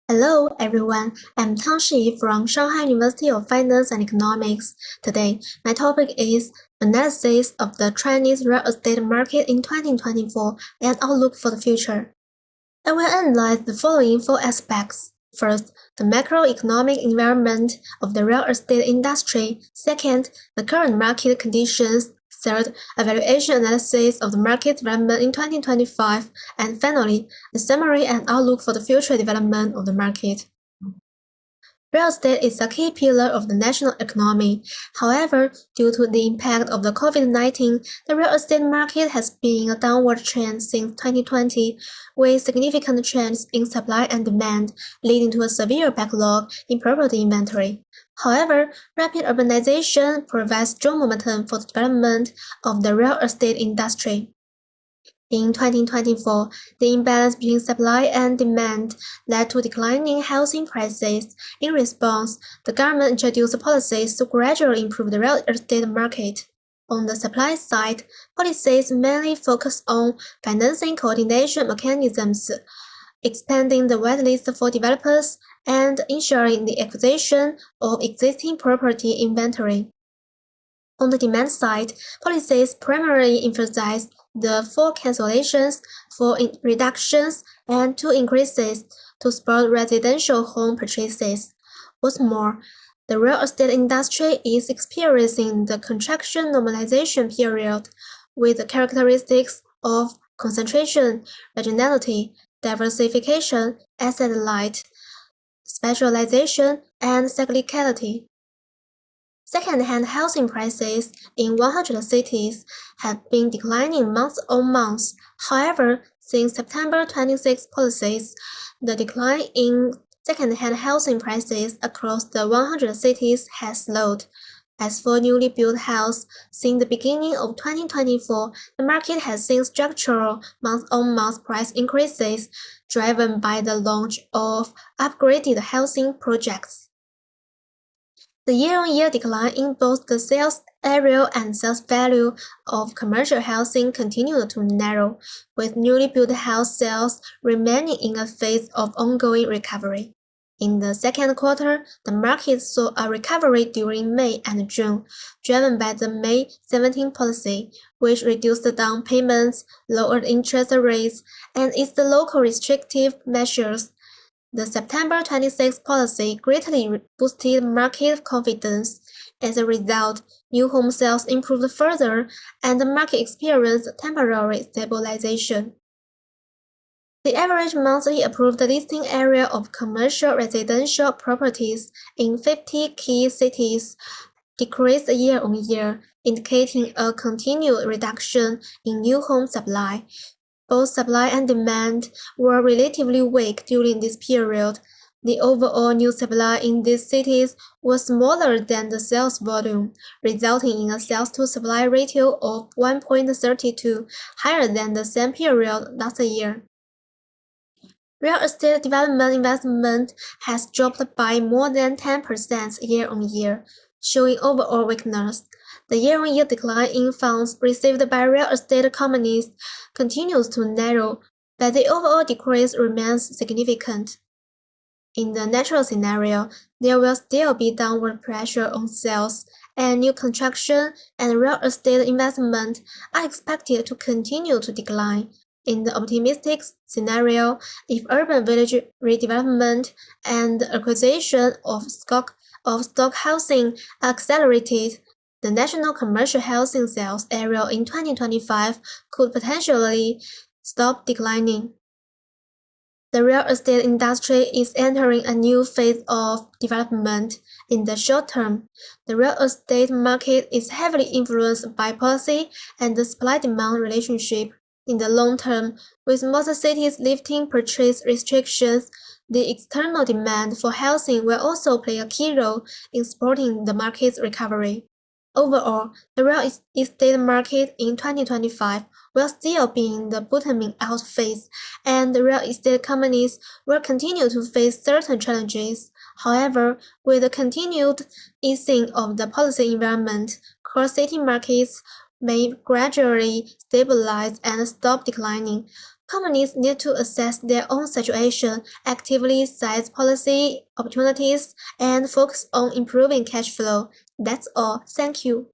Hello everyone, I'm Tang Shiyi from Shanghai University of Finance and Economics. Today, my topic is analysis of the Chinese real estate market in 2024 and outlook for the future. I will analyze the following four aspects. First, the macroeconomic environment of the real estate industry. Second, the current market conditions. Third, a valuation analysis of the market development in 2025. And finally, the summary and outlook for the future development of the market. Real estate is a key pillar of the national economy. However, due to the impact of the COVID-19, the real estate market has been a downward trend since 2020, with significant changes in supply and demand, leading to a severe backlog in property inventory. However, rapid urbanization provides strong momentum for the development of the real estate industry. In 2024, the imbalance between supply and demand led to declining housing prices. In response, the government introduced policies to gradually improve the real estate market. On the supply side, policies mainly focus on financing coordination mechanisms, expanding the waitlist for developers, and ensuring the acquisition of existing property inventory. On the demand side, policies primarily emphasize the 4 cancellations, 4 reductions, and 2 increases to spur residential home purchases. What's more, the real estate industry is experiencing the contraction normalization period with the characteristics of concentration, regionality, diversification, asset light, specialization, and cyclicality. Second-hand housing prices in 100 cities have been declining month-on-month. However, since September 26 policies, the decline in second-hand housing prices across the 100 cities has slowed. As for newly built houses, since the beginning of 2024, the market has seen structural month-on-month price increases, driven by the launch of upgraded housing projects. The year-on-year decline in both the sales area and sales value of commercial housing continued to narrow, with newly built house sales remaining in a phase of ongoing recovery. In the second quarter, the market saw a recovery during May and June, driven by the May 17 policy, which reduced the down payments, lowered interest rates, and eased the local restrictive measures. The September 26 policy greatly boosted market confidence. As a result, new home sales improved further, and the market experienced temporary stabilization. The average monthly approved listing area of commercial residential properties in 50 key cities decreased year-on-year, indicating a continued reduction in new home supply. Both supply and demand were relatively weak during this period. The overall new supply in these cities was smaller than the sales volume, resulting in a sales-to-supply ratio of 1.32, higher than the same period last year. Real estate development investment has dropped by more than 10% year-on-year, showing overall weakness. The year-on-year decline in funds received by real estate companies continues to narrow, but the overall decrease remains significant. In the natural scenario, there will still be downward pressure on sales, and new construction and real estate investment are expected to continue to decline. In the optimistic scenario, if urban village redevelopment and the acquisition of stock housing are accelerated, the national commercial housing sales area in 2025 could potentially stop declining. The real estate industry is entering a new phase of development. In the short term, the real estate market is heavily influenced by policy and the supply-demand relationship. In the long term, with most cities lifting purchase restrictions, the external demand for housing will also play a key role in supporting the market's recovery. Overall, the real estate market in 2025 will still be in the bottoming out phase, and the real estate companies will continue to face certain challenges. However, with the continued easing of the policy environment, core city markets may gradually stabilize and stop declining. Companies need to assess their own situation, actively seize policy opportunities, and focus on improving cash flow. That's all. Thank you.